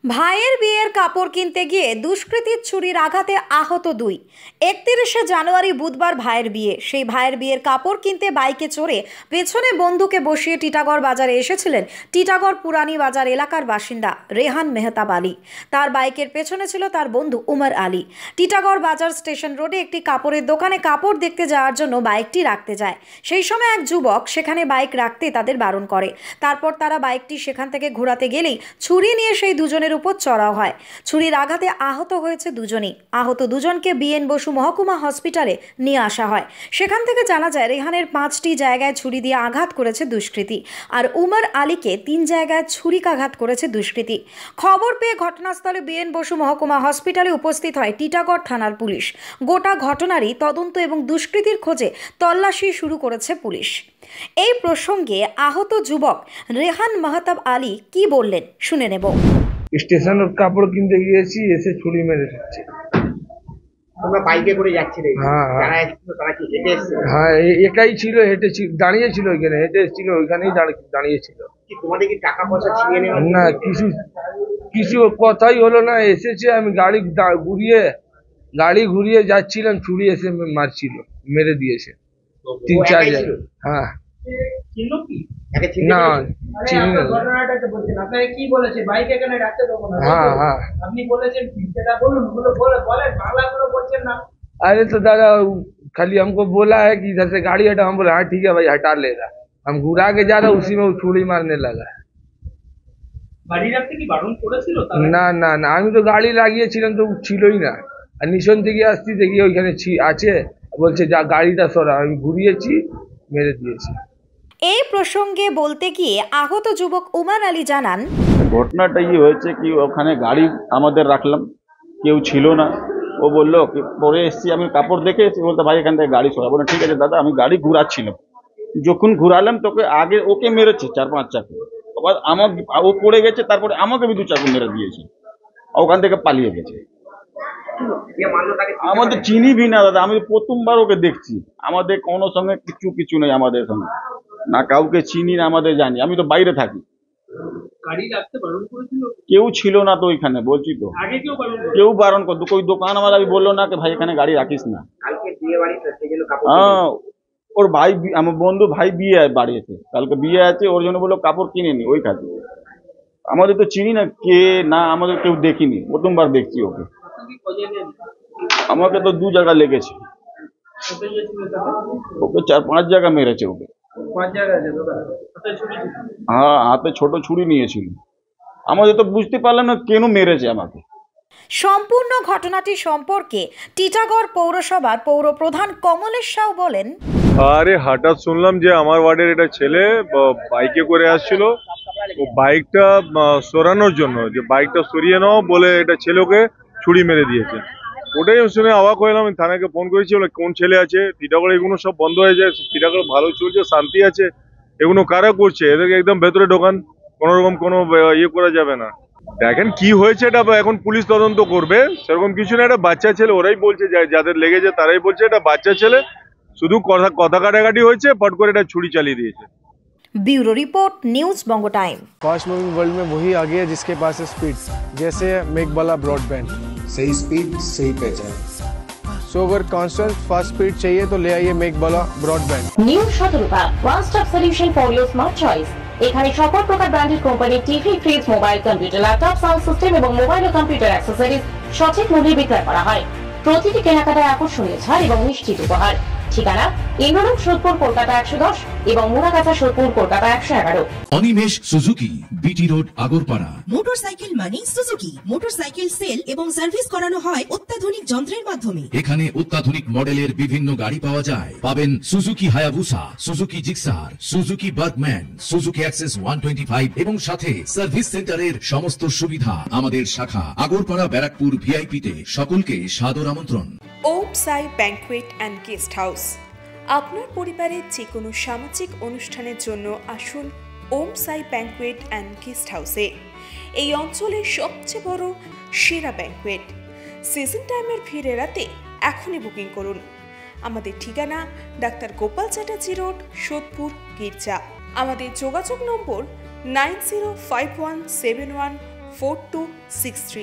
ভাইয়ের বিয়ের কাপড় কিনতে গিয়ে দুষ্কৃতীর ছুরির আঘাতে আহত দুই। 31শে জানুয়ারি বুধবার ভাইয়ের বিয়ে। সেই ভাইয়ের বিয়ের কাপড় কিনতে বাইকে চড়ে পেছনে বন্ধুকে বসিয়ে টিটাগড় বাজারে এসেছিলেন টিটাগড় পুরানি বাজার এলাকার বাসিন্দা রেহান মেহতাব আলী। তার বাইকের পেছনে ছিল তার বন্ধু উমর আলী। টিটাগড় বাজার স্টেশন রোডে একটি কাপড়ের দোকানে কাপড় দেখতে যাওয়ার জন্য বাইকটি রাখতে যায়। সেই সময় এক যুবক সেখানে বাইক রাখতে তাদের বারণ করে। তারপর তারা বাইকটি সেখান থেকে ঘোরাতে গেলেই ছুরি নিয়ে সেই দুজনের উপর চড়াও হয়। ছুরির আঘাতে আহত হয়েছে দুজনই। আহত দুজনকে বিএন বসু মহকুমা হসপিটালে নিয়ে আসা হয়। সেখান থেকে জানা যায় রেহানের 5টি জায়গায় ছুরি দিয়ে আঘাত করেছে দুষ্কৃতী, আর উমর আলীকে 3 জায়গায় ছুরিকাঘাত করেছে দুষ্কৃতী। খবর পেয়ে ঘটনাস্থলে বিএন বসু মহকুমা হসপিটালে উপস্থিত হয় টিটাগড় থানার পুলিশ। গোটা ঘটনারই তদন্ত এবং দুষ্কৃতীর খোঁজে তল্লাশি শুরু করেছে পুলিশ। এই প্রসঙ্গে আহত যুবক রেহান মেহতাব আলী কি বললেন শুনে নেব। স্টেশন কাপড় কিনতে গিয়েছি, এসে ছুরি মেরে দিচ্ছে। তোমরা বাইকে করে যাচ্ছিলে? হ্যাঁ তারা কি হেঁটে এসেছিল? হ্যাঁ, একাই ছিল, হেঁটে দাঁড়িয়েছিল, ওইখানে হেঁটে এসেছিল, ওইখানেই দাঁড়িয়েছিল। কি তোমাদের কি টাকা পয়সা ছিনিয়ে নেওয়া? না, কিছু কথাই হলো না। এসেছে, আমি গাড়ি ঘুরিয়ে যাচ্ছিলাম, ছুরি এসে মারছিল, মেরে দিয়েছে 3-4 জায়গায়। হ্যাঁ না, চিনি না। কি বলেছে বাইক এখানে রাখতে দেবো না? হ্যাঁ হ্যাঁ, আপনি বলেছেন সেটা বলুন, বলেন বাংলা করে বলছেন না। अरे तो दादा खाली हमको बोला है कि इधर से गाड़ी हटा। हम बोले हाँ ठीक है भाई, हटा लेगा। हम घुरा के जा रहा, उसी में वो छुरी मारने लगा। গাড়ি রাখতে কি বারণ করেছিল? না না না, আমি তো গাড়ি লাগিয়েছিলাম, তো ছিলই না। আর নিশন থেকে আসছি, দেখি ওইখানে আছে, বলছে যা গাড়িটা সরা। আমি ঘুরিয়েছি, মেরে দিয়েছি। এই প্রসঙ্গে বলতে গিয়ে আহত যুবক উমর আলী জানান, ঘটনাটা হয়েছে কি, ওখানে গাড়ি আমাদের রাখলাম, কেউ ছিল না। ও বললো পরে এসছি, আমি কাপড় দেখে এসেছি, বলতে ভাই এখান থেকে গাড়ি সরা। বলে ঠিক আছে দাদা, আমি গাড়ি ঘুরাচ্ছিলাম, যখন ঘুরালাম তোকে আগে ওকে মেরেছে 4-5 চাকু। আবার আমাকে ও পড়ে গেছে, তারপরে আমাকে 2 চাকু মেরে দিয়েছে, ওখান থেকে পালিয়ে গেছে। আমাদের চিনি ভি না দাদা, আমি প্রথমবার ওকে দেখছি। আমাদের কোনো সঙ্গে কিছু নেই আমাদের সঙ্গে, না কাউকে চিনি না, আমাদের জানি। আমি তো বাইরে থাকি। গাড়ি রাখতে বারণ করেছিল? কেউ ছিল না তো ওইখানে, বলছি তো। আগে কেউ বারণ করতো, কোই দোকানওয়ালা বললো না कि ভাই এখানে গাড়ি রাখিস না। কালকে বিয়ে বাড়ি সেজন্য কাপড় হ্যাঁ, ওর ভাই, আমার বন্ধু ভাই বিয়ে বাড়িতে, কালকে বিয়ে আছে, ওর জন্য বললো কাপড় কিনে নি ওই খাতে। আমাদের তো চিনি না কে, না আমাদের কেউ দেখিনি, প্রথমবার দেখছি ওকে। আমাকে তো 2 জায়গা লেগেছে, ওকে 4-5 জায়গা মেরেছে ওকে। হ্যাঁ, হাতে ছোট ছুরি নিয়েছিল। আমাদের তো বুঝতে পারলাম না কেন মেরেছে আমাকে। সম্পূর্ণ ঘটনাটি সম্পর্কে টিটাগড় পৌরসভার পৌর প্রধান কমলেশ সাউ বলেন, আরে হঠাৎ শুনলাম যে আমার ওয়ার্ডের এটা ছেলে বাইকে করে আসছিল, ও বাইকটা সরানোর জন্য, যে বাইকটা সরিয়ে নাও বলে এটা ছেলেকে ছুরি মেরে দিয়েছে। ওটাই শুনে অবাক হলাম। আমি থানাকে ফোন করেছি, বলে কোন ছেলে আছে? টিটাগড় এগুলো সব বন্ধ হয়ে যায়, টিটাগড় ভালো চলছে, শান্তি আছে, এগুলো কারা করছে? এদেরকে একদম ভেতরে ঢোকান, কোনো রকম কোনো ইয়ে করা যাবে না। দেখেন কি হয়েছে, এটা এখন পুলিশ তদন্ত করবে। সেরকম কিছু না, এটা বাচ্চা ছেলে, ওরাই বলছে, যাদের লেগেছে তারাই বলছে এটা বাচ্চা ছেলে, শুধু কথা কাটাকাটি হয়েছে, পট করে এটা ছুরি চালিয়ে দিয়েছে। ब्यूरो रिपोर्ट, न्यूज बंगो टाइम। फास्ट मूविंग वर्ल्ड में वही आगे है जिसके पास है स्पीड, जैसे मेघबाला ब्रॉडबैंड। सही स्पीड, सही पहचान। सो अगर कांस्टेंट फास्ट स्पीड चाहिए तो ले आइए Meghbala broadband. New Shatarupa one stop solution for your smart choice. এখানে সকল প্রকার ব্র্যান্ডেড কোম্পানির TV, fridge, mobile, computer, laptop, sound system এবং মোবাইল ও কম্পিউটার অ্যাক্সেসরিজ সঠিক মূল্যে বিক্রয় করা হয়। প্রতিটি কেনাকাটায় আকর্ষণীয় ছাড় এবং নিশ্চিত উপহার। ঠিকানা ইন্দ্রনগর সোদপুর কলকাতা 110 এবং Muragachha Sodepur Kolkata 111। Animesh Suzuki, BT road, Agarpara. Motorcycle মানে সুজুকি। মোটরসাইকেল সেল এবং সার্ভিস করানো হয় অত্যাধুনিক যন্ত্রের মাধ্যমে। এখানে অত্যাধুনিক মডেলের বিভিন্ন গাড়ি পাওয়া যায়। পাবেন Suzuki Hayabusa, Suzuki Gixxer, Suzuki Bergman, Suzuki access 125 এবং সাথে সার্ভিস সেন্টারের সমস্ত সুবিধা। আমাদের শাখা আগরপাড়া ব্যারাকপুর ভিআইপি তে। সকলকে সাদর আমন্ত্রণ। ওম সাই ব্যাংকুয়েট অ্যান্ড গেস্ট হাউস। আপনার পরিবারের যে কোনো সামাজিক অনুষ্ঠানের জন্য আসুন ওম সাই ব্যাংকুয়েট অ্যান্ড গেস্ট হাউসে। এই অঞ্চলের সবচেয়ে বড় সেরা ব্যাংকুয়েট। সিজন টাইমের ভিড় এড়াতে এখনই বুকিং করুন। আমাদের ঠিকানা ডাক্তার গোপাল চ্যাটার্জি রোড, সোদপুর, গির্জা। আমাদের যোগাযোগ নম্বর 905171 4263